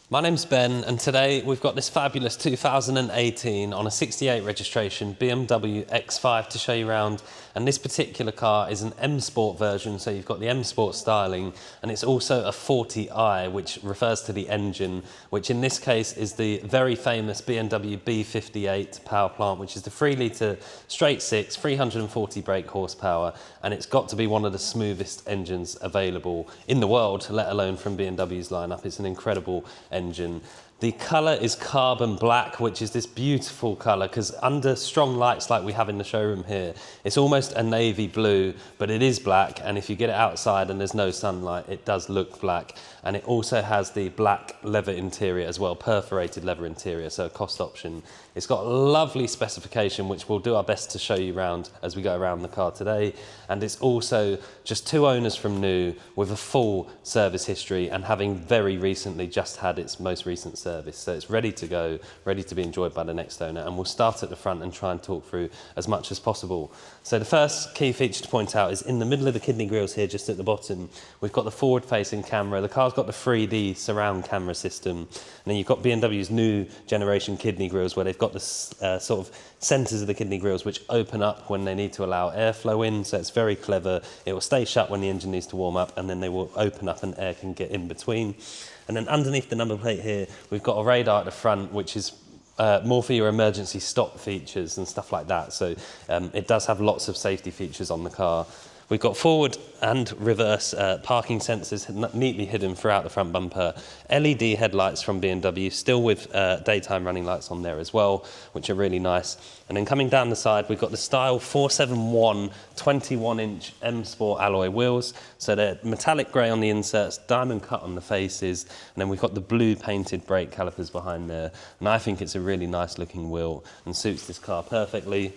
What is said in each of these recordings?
My name's Ben, and today we've got this fabulous 2018 on a 68 registration BMW X5 to show you around. And this particular car is an M Sport version, so you've got the M Sport styling, and it's also a 40i, which refers to the engine, which in this case is the very famous BMW B58 power plant, which is the 3-litre straight six, 340 brake horsepower, and it's got to be one of the smoothest engines available in the world, let alone from BMW's lineup. It's an incredible engine. The colour is carbon black, which is this beautiful colour because under strong lights like we have in the showroom here, it's almost a navy blue, but it is black, and if you get it outside and there's no sunlight, it does look black. And it also has the black leather interior as well, perforated leather interior, so a cost option. It's got a lovely specification, which we'll do our best to show you around as we go around the car today. And it's also just 2 owners from new with a full service history and having very recently just had its most recent service. So it's ready to go, ready to be enjoyed by the next owner. And we'll start at the front and try and talk through as much as possible. So the first key feature to point out is in the middle of the kidney grills here, just at the bottom, we've got the forward-facing camera. The car's got the 3D surround camera system. And then you've got BMW's new generation kidney grills where they've got the sort of centres of the kidney grills which open up when they need to allow airflow in. So it's very clever. It will stay shut when the engine needs to warm up, and then they will open up and air can get in between. And then underneath the number plate here, we've got a radar at the front, which is more for your emergency stop features and stuff like that. So it does have lots of safety features on the car. We've got forward and reverse parking sensors neatly hidden throughout the front bumper. LED headlights from BMW, still with daytime running lights on there as well, which are really nice. And then coming down the side, we've got the Style 471 21-inch M Sport alloy wheels. So they're metallic grey on the inserts, diamond cut on the faces, and then we've got the blue painted brake calipers behind there. And I think it's a really nice looking wheel and suits this car perfectly.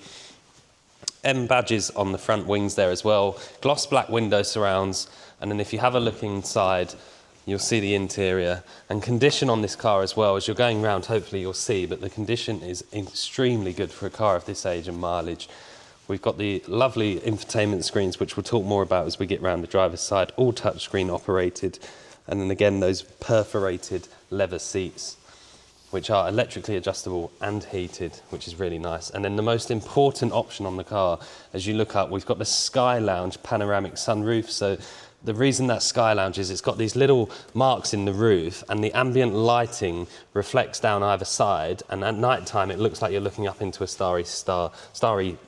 M badges on the front wings there as well, gloss black window surrounds, and then if you have a look inside, you'll see the interior. And condition on this car as well, as you're going around, hopefully you'll see, but the condition is extremely good for a car of this age and mileage. We've got the lovely infotainment screens, which we'll talk more about as we get around the driver's side, all touchscreen operated, and then again those perforated leather seats, which are electrically adjustable and heated, which is really nice. And then the most important option on the car, as you look up, we've got the Sky Lounge panoramic sunroof. So the reason that Sky Lounge is it's got these little marks in the roof, and the ambient lighting reflects down either side, and at night time it looks like you're looking up into a starry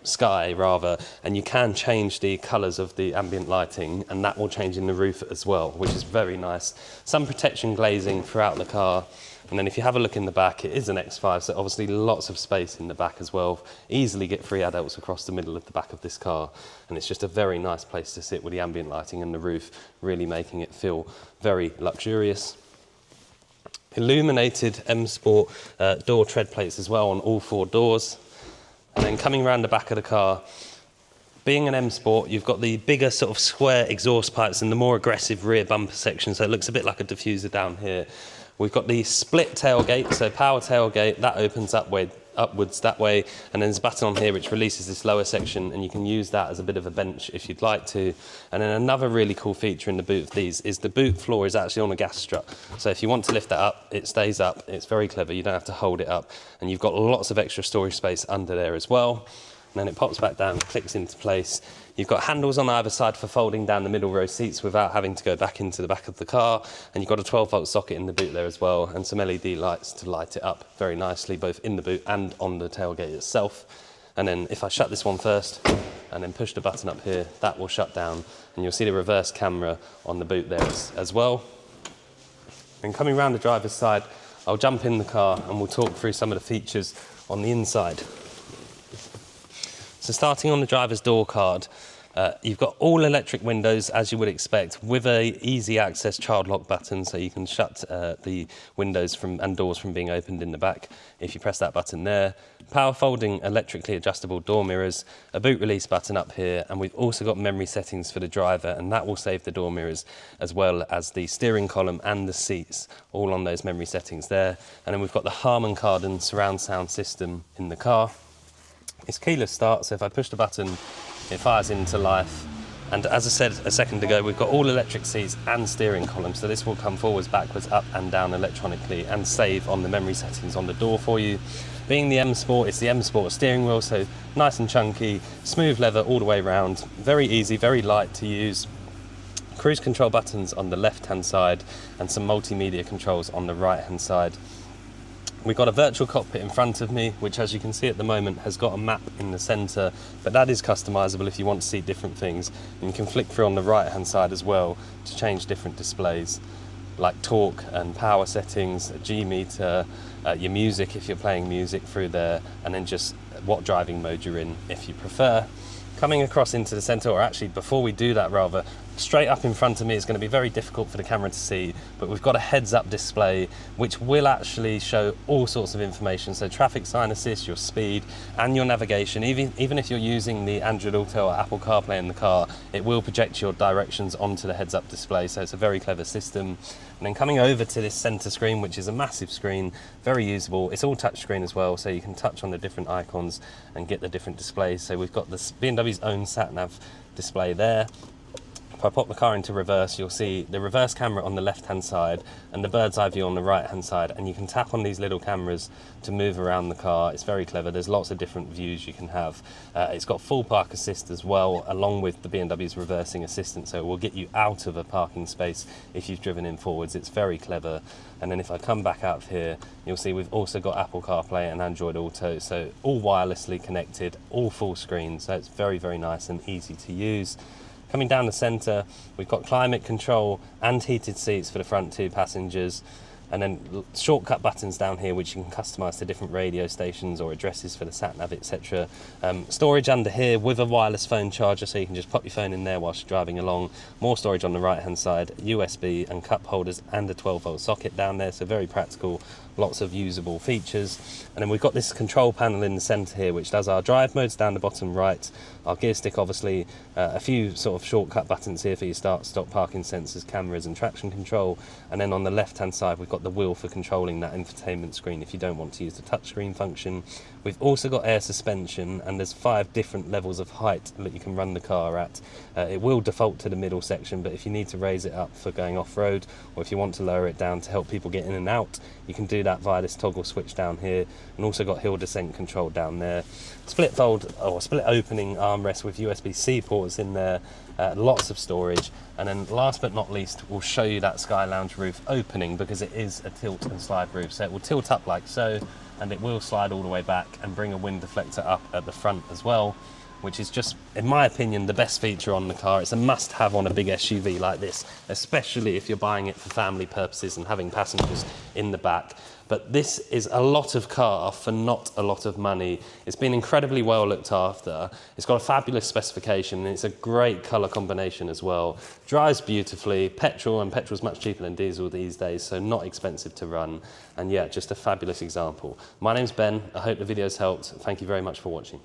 sky rather, and you can change the colours of the ambient lighting, and that will change in the roof as well, which is very nice. Sun protection glazing throughout the car. And then if you have a look in the back, it is an X5, so obviously lots of space in the back as well. Easily get 3 adults across the middle of the back of this car. And it's just a very nice place to sit with the ambient lighting and the roof, really making it feel very luxurious. Illuminated M Sport door tread plates as well on all 4 doors. And then coming around the back of the car, being an M Sport, you've got the bigger sort of square exhaust pipes and the more aggressive rear bumper section, so it looks a bit like a diffuser down here. We've got the split tailgate, so power tailgate, that opens upwards that way, and then there's a button on here which releases this lower section, and you can use that as a bit of a bench if you'd like to. And then another really cool feature in the boot of these is the boot floor is actually on a gas strut. So if you want to lift that up, it stays up. It's very clever, you don't have to hold it up. And you've got lots of extra storage space under there as well. And then it pops back down, clicks into place. You've got handles on either side for folding down the middle row seats without having to go back into the back of the car. And you've got a 12-volt socket in the boot there as well, and some LED lights to light it up very nicely, both in the boot and on the tailgate itself. And then if I shut this one first and then push the button up here, that will shut down. And you'll see the reverse camera on the boot there as well. And coming around the driver's side, I'll jump in the car and we'll talk through some of the features on the inside. So starting on the driver's door card, you've got all electric windows as you would expect, with a easy access child lock button, so you can shut the windows and doors from being opened in the back if you press that button there. Power folding electrically adjustable door mirrors, a boot release button up here, and we've also got memory settings for the driver, and that will save the door mirrors as well as the steering column and the seats, all on those memory settings there. And then we've got the Harman Kardon surround sound system in the car. It's keyless start, so if I push the button, it fires into life, And as I said a second ago, we've got all electric seats and steering column, so this will come forwards, backwards, up and down electronically and save on the memory settings on the door for you. Being the M Sport, it's the M Sport steering wheel, so nice and chunky, smooth leather all the way around, very easy, very light to use. Cruise control buttons on the left hand side and some multimedia controls on the right hand side. We've got a virtual cockpit in front of me, which as you can see at the moment has got a map in the centre, but that is customisable if you want to see different things. And you can flick through on the right hand side as well to change different displays, like torque and power settings, a G meter, your music if you're playing music through there, and then just what driving mode you're in if you prefer. Coming across into the centre, or actually before we do that rather, straight up in front of me is going to be very difficult for the camera to see, but we've got a heads-up display which will actually show all sorts of information, so traffic sign assist, your speed and your navigation. Even if you're using the Android Auto or Apple CarPlay in the car, it will project your directions onto the heads-up display, so it's a very clever system. And then coming over to this centre screen, which is a massive screen, very usable. It's all touch screen as well, so you can touch on the different icons and get the different displays. So we've got this BMW's own sat-nav display there. If I pop the car into reverse, you'll see the reverse camera on the left hand side and the bird's eye view on the right hand side, and you can tap on these little cameras to move around the car. It's very clever. There's lots of different views you can have. It's got full park assist as well, along with the BMW's reversing assistant, so it will get you out of a parking space if you've driven in forwards. It's very clever. And then if I come back out of here, you'll see we've also got Apple CarPlay and Android Auto, so all wirelessly connected, all full screen, so it's very, very nice and easy to use. Coming down the centre, we've got climate control and heated seats for the front two passengers, and then shortcut buttons down here which you can customise to different radio stations or addresses for the sat-nav, etc. Storage under here with a wireless phone charger, so you can just pop your phone in there whilst you're driving along. More storage on the right hand side, USB and cup holders and a 12-volt socket down there, so very practical, lots of usable features. And then we've got this control panel in the centre here which does our drive modes down the bottom right, our gear stick obviously, a few sort of shortcut buttons here for your start, stop, parking sensors, cameras and traction control, and then on the left hand side we've got the wheel for controlling that infotainment screen if you don't want to use the touchscreen function. We've also got air suspension, and there's 5 different levels of height that you can run the car at. It will default to the middle section, but if you need to raise it up for going off-road, or if you want to lower it down to help people get in and out, you can do that via this toggle switch down here, and also got hill descent control down there. Split fold or split opening armrest with USB-C ports in there, lots of storage, and then last but not least we'll show you that Sky Lounge roof opening, because it is a tilt and slide roof, so it will tilt up like so, and it will slide all the way back and bring a wind deflector up at the front as well, which is just, in my opinion, the best feature on the car. It's a must-have on a big SUV like this, especially if you're buying it for family purposes and having passengers in the back. But this is a lot of car for not a lot of money. It's been incredibly well looked after. It's got a fabulous specification, and it's a great colour combination as well. Drives beautifully, and petrol's much cheaper than diesel these days, so not expensive to run. And yeah, just a fabulous example. My name's Ben. I hope the video's helped. Thank you very much for watching.